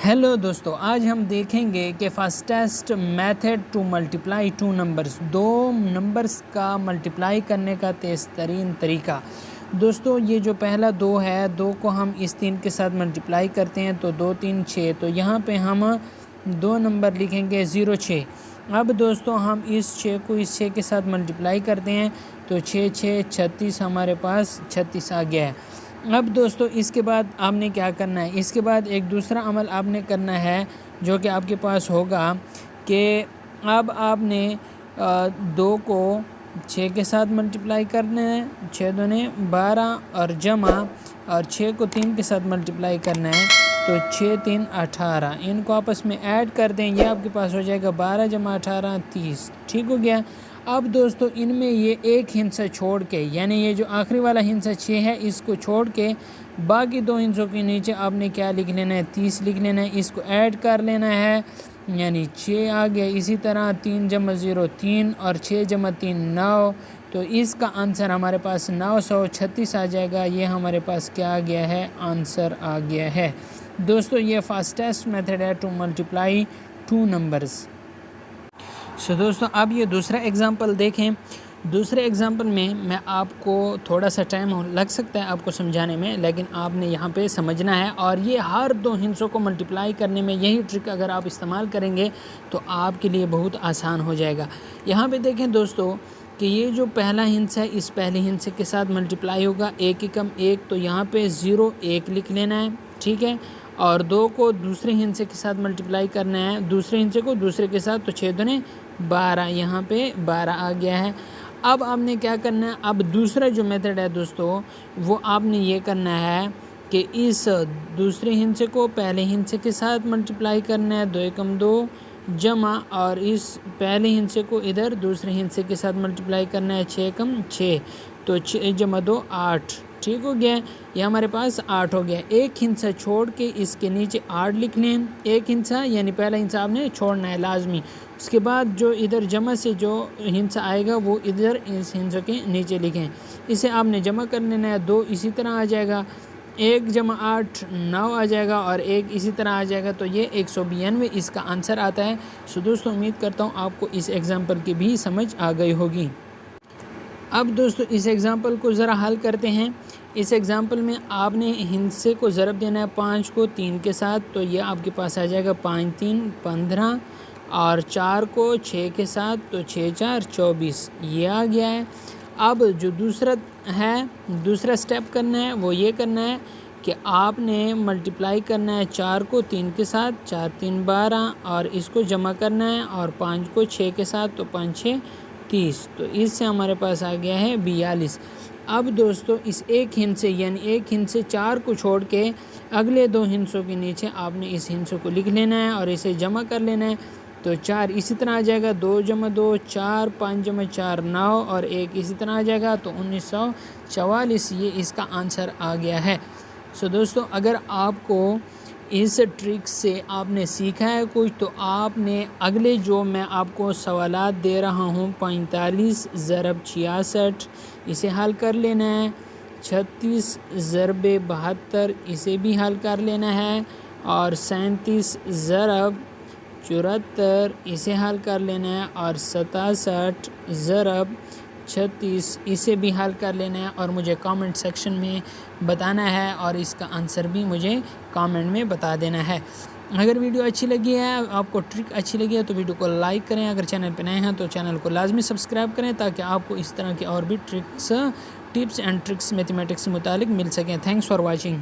Hello दोस्तों, आज हम देखेंगे कि fastest method to multiply two numbers, दो नंबर्स का मल्टीप्लाई करने का तेज़ तरीन तरीका। दोस्तों, ये जो पहला दो है, दो को हम इस तीन के साथ मल्टीप्लाई करते हैं तो 2 3 6। तो यहाँ पे हम दो नंबर लिखेंगे 0 6। अब दोस्तों हम इस 6 को इस 6 के साथ मल्टीप्लाई करते हैं तो 6 6 36, हमारे पास 36 आ गया है। अब दोस्तों इसके बाद आपने क्या करना है, इसके बाद एक दूसरा अमल आपने करना है जो कि आपके पास होगा कि अब आपने 2 को 6 के साथ मल्टीप्लाई करना है, 6 दूने 12 और जमा, और 6 को 3 के साथ मल्टीप्लाई करना है तो 6 3 18। इनको आपस में ऐड कर दें, ये आपके पास हो जाएगा 12 जमा 18 30। ठीक हो गया। अब दोस्तों इनमें ये एक हिस्सा छोड़ के, यानी ये जो आखिरी वाला हिस्सा 6 है, इसको छोड़ के बाकी दो हिस्सों के नीचे आपने क्या लिख लेना है, 30 लिख लेना है। इसको ऐड कर लेना है, यानी 6 आ गया। इसी तरह 3 जमा 0 3 और 6 जमा 3 9। तो इसका आंसर हमारे पास 936 आ जाएगा। ये हमारे पास क्या आ गया है, आंसर आ गया है। दोस्तों ये फास्टेस्ट मेथड है टू मल्टीप्लाई टू नंबर्स। सो दोस्तों अब ये दूसरा एग्जांपल देखें। दूसरे एग्जांपल में मैं आपको थोड़ा सा टाइम लग सकता है आपको समझाने में, लेकिन आपने यहाँ पे समझना है। और ये हर दो हिस्सों को मल्टीप्लाई करने में यही ट्रिक अगर आप इस्तेमाल करेंगे तो आपके लिए बहुत आसान हो जाएगा। यहाँ पे देखें दोस्तों कि ये जो पहला हिस्सा है, इस पहले हिस्से के साथ मल्टीप्लाई होगा 1 एकम 1, तो यहाँ पे 0 1 लिख लेना है, ठीक है। और 2 को दूसरे हिस्से के साथ मल्टीप्लाई करना है, दूसरे हिस्से को दूसरे के साथ, तो 6 दूने 12, यहाँ पे 12 आ गया है। अब आपने क्या करना है, अब दूसरा जो मेथड है दोस्तों वो आपने ये करना है कि इस दूसरे हिस्से को पहले हिस्से के साथ मल्टीप्लाई करना है, 2 एकम 2 जमा, और इस पहले हिस्से को इधर दूसरे हिस्से के साथ मल्टीप्लाई करना है, 6 एकम 6, तो 6 जमा 2 8। ठीक हो गया, ये हमारे पास 8 हो गया। एक हिस्सा छोड़ के इसके नीचे 8 लिख लें, एक हिस्सा यानी पहला हिस्सा आपने छोड़ना है लाजमी। उसके बाद जो इधर जमा से जो हिस्सा आएगा वो इधर इस हिस्से के नीचे लिखें, इसे आपने जमा कर लेना है। 2 इसी तरह आ जाएगा, 1 जमा 8 9 आ जाएगा, और 1 इसी तरह आ जाएगा, तो ये 192 इसका आंसर आता है। सो दोस्तों उम्मीद करता हूँ आपको इस एग्ज़ाम्पल की भी समझ आ गई होगी। अब दोस्तों इस एग्ज़ाम्पल को ज़रा हल करते हैं। इस एग्ज़ाम्पल में आपने हिस्से को ज़रब देना है 5 को 3 के साथ, तो ये आपके पास आ जाएगा 5 3 15, और 4 को 6 के साथ, तो 6 4 24, ये आ गया है। अब जो दूसरा है, दूसरा स्टेप करना है वो ये करना है कि आपने मल्टीप्लाई करना है 4 को 3 के साथ, 4 3 12, और इसको जमा करना है, और 5 को 6 के साथ, तो 5 6 30, तो इससे हमारे पास आ गया है 42। अब दोस्तों इस एक हिस्से यानी एक हिस्से 4 को छोड़ के अगले दो हिस्सों के नीचे आपने इस हिस्से को लिख लेना है और इसे जमा कर लेना है, तो 4 इसी तरह आ जाएगा, 2 जमा 2 4, 5 जमा 4 9, और 1 इसी तरह आ जाएगा, तो 1944 ये इसका आंसर आ गया है। सो दोस्तों अगर आपको इस ट्रिक से आपने सीखा है कुछ, तो आपने अगले जो मैं आपको सवालात दे रहा हूँ 45 ज़रब 66, इसे हल कर लेना है। 36 ज़रब 72, इसे भी हल कर लेना है। और 37 ज़रब 74, इसे हल कर लेना है। और 67 ज़रब 36, इसे भी हल कर लेना है, और मुझे कमेंट सेक्शन में बताना है, और इसका आंसर भी मुझे कमेंट में बता देना है। अगर वीडियो अच्छी लगी है, आपको ट्रिक अच्छी लगी है, तो वीडियो को लाइक करें। अगर चैनल पर नए हैं तो चैनल को लाजमी सब्सक्राइब करें, ताकि आपको इस तरह के और भी tricks tips and tricks mathematics से मुतालिक मिल सकें। Thanks for watching.